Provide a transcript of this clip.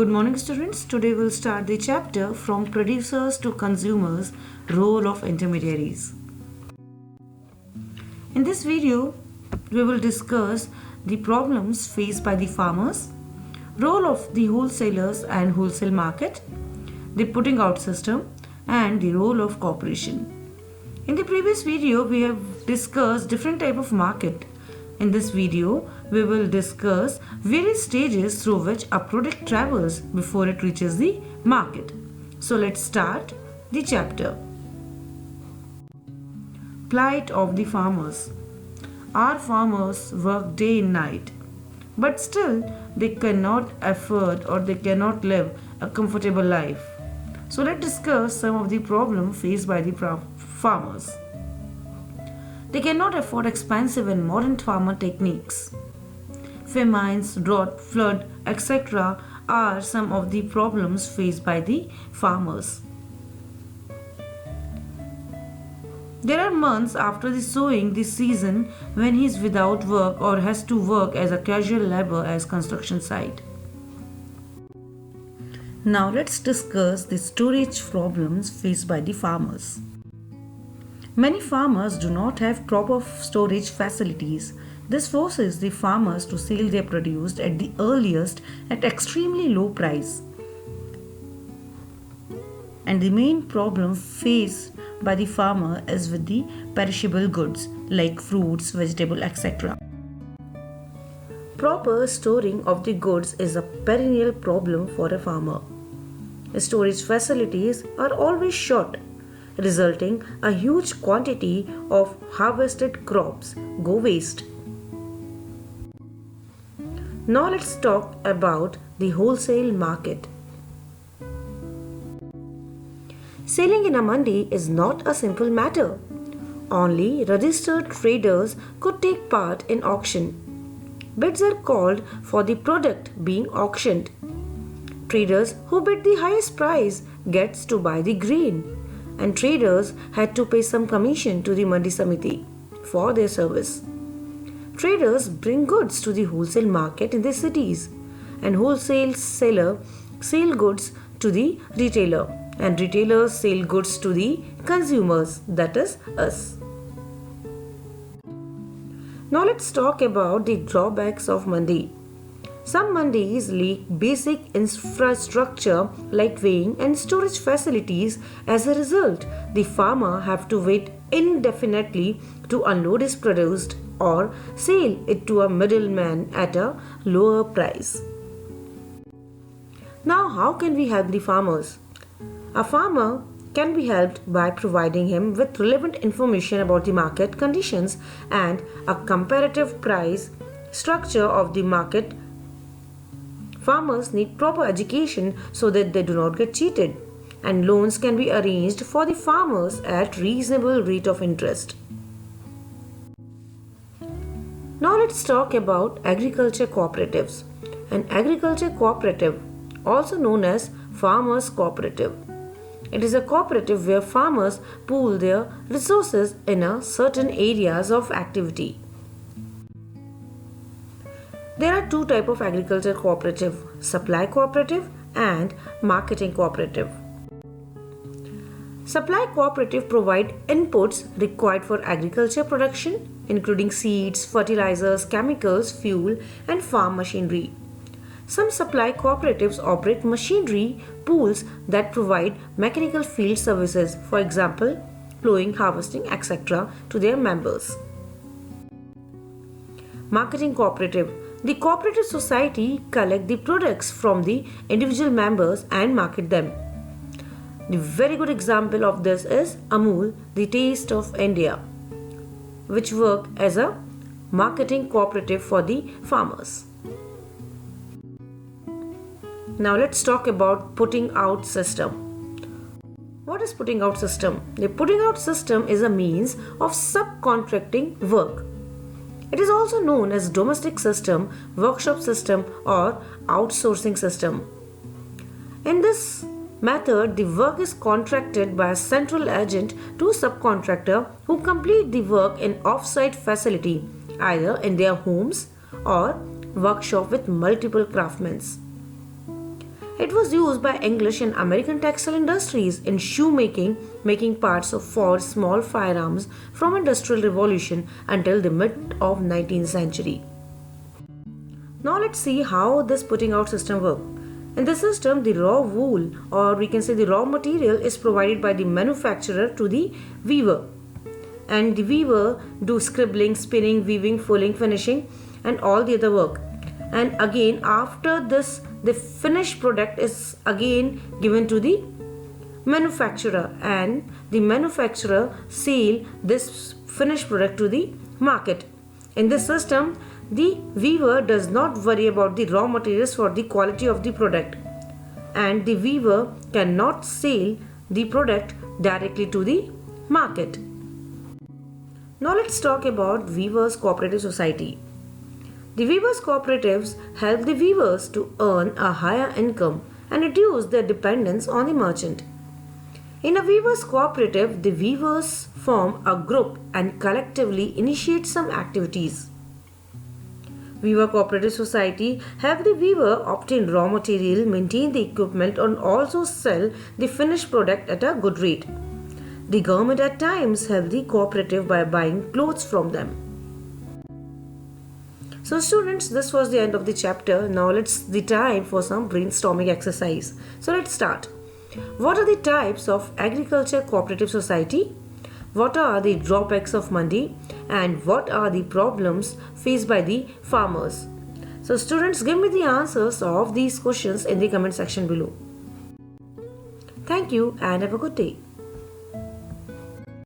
Good morning, students. Today we'll start the chapter from producers to consumers, role of intermediaries. In this video, we will discuss the problems faced by the farmers, role of the wholesalers and wholesale market, the putting out system, and the role of corporation. In the previous video, we have discussed different type of market. In this video, we will discuss various stages through which a product travels before it reaches the market. So let's start the chapter. Plight of the farmers. Our farmers work day and night, but still they cannot afford or they cannot live a comfortable life. So let's discuss some of the problems faced by the farmers. They cannot afford expensive and modern farmer techniques. Famines, drought, flood, etc. are some of the problems faced by the farmers. There are months after the sowing the season when he is without work or has to work as a casual labor as construction site. Now let's discuss the storage problems faced by the farmers. Many farmers do not have proper storage facilities. This forces the farmers to sell their produce at the earliest at extremely low price. And the main problem faced by the farmer is with the perishable goods like fruits, vegetables, etc. Proper storing of the goods is a perennial problem for a farmer. Storage facilities are always short, resulting a huge quantity of harvested crops go waste. Now let's talk about the wholesale market. Selling in a mandi is not a simple matter. Only registered traders could take part in auction. Bids are called for the product being auctioned. Traders who bid the highest price gets to buy the grain, and traders had to pay some commission to the Mandi Samiti for their service. Traders bring goods to the wholesale market in their cities, and wholesale seller sell goods to the retailer, and retailers sell goods to the consumers, that is us. Now let's talk about the drawbacks of Mandi. Some mandis lack basic infrastructure like weighing and storage facilities. As a result, the farmer have to wait indefinitely to unload his produce or sell it to a middleman at a lower price. Now, how can we help the farmers? A farmer can be helped by providing him with relevant information about the market conditions and a comparative price structure of the market. Farmers need proper education so that they do not get cheated, and loans can be arranged for the farmers at reasonable rate of interest. Now let's talk about agriculture cooperatives. An agriculture cooperative, also known as farmers cooperative. It is a cooperative where farmers pool their resources in a certain areas of activity. There are two types of agriculture cooperative: supply cooperative and marketing cooperative. Supply cooperative provide inputs required for agriculture production, including seeds, fertilizers, chemicals, fuel, and farm machinery. Some supply cooperatives operate machinery pools that provide mechanical field services, for example, plowing, harvesting, etc., to their members. Marketing cooperative. The cooperative society collect the products from the individual members and market them. The very good example of this is Amul, the Taste of India, which work as a marketing cooperative for the farmers. Now let's talk about putting out system. What is putting out system? The putting out system is a means of subcontracting work. It is also known as domestic system, workshop system, or outsourcing system. In this method, the work is contracted by a central agent to subcontractor who complete the work in off-site facility, either in their homes or workshop with multiple craftsmen. It was used by English and American textile industries in shoemaking, making parts for small firearms from Industrial Revolution until the mid of 19th century. Now let's see how this putting out system works. In this system, the raw wool, or we can say the raw material, is provided by the manufacturer to the weaver. And the weaver do scribbling, spinning, weaving, fulling, finishing and all the other work. And again after this, the finished product is again given to the manufacturer, and the manufacturer sell this finished product to the market. In this system, the weaver does not worry about the raw materials for the quality of the product, and the weaver cannot sell the product directly to the market. Now let's talk about Weavers Cooperative Society. The weavers cooperatives help the weavers to earn a higher income and reduce their dependence on the merchant. In a weavers cooperative, the weavers form a group and collectively initiate some activities. Weaver Cooperative Society help the weaver obtain raw material, maintain the equipment and also sell the finished product at a good rate. The government at times help the cooperative by buying clothes from them. So students, this was the end of the chapter. Now it's the time for some brainstorming exercise. So let's start. What are the types of agriculture cooperative society? What are the drawbacks of mandi? And what are the problems faced by the farmers? So students, give me the answers of these questions in the comment section below. Thank you and have a good day.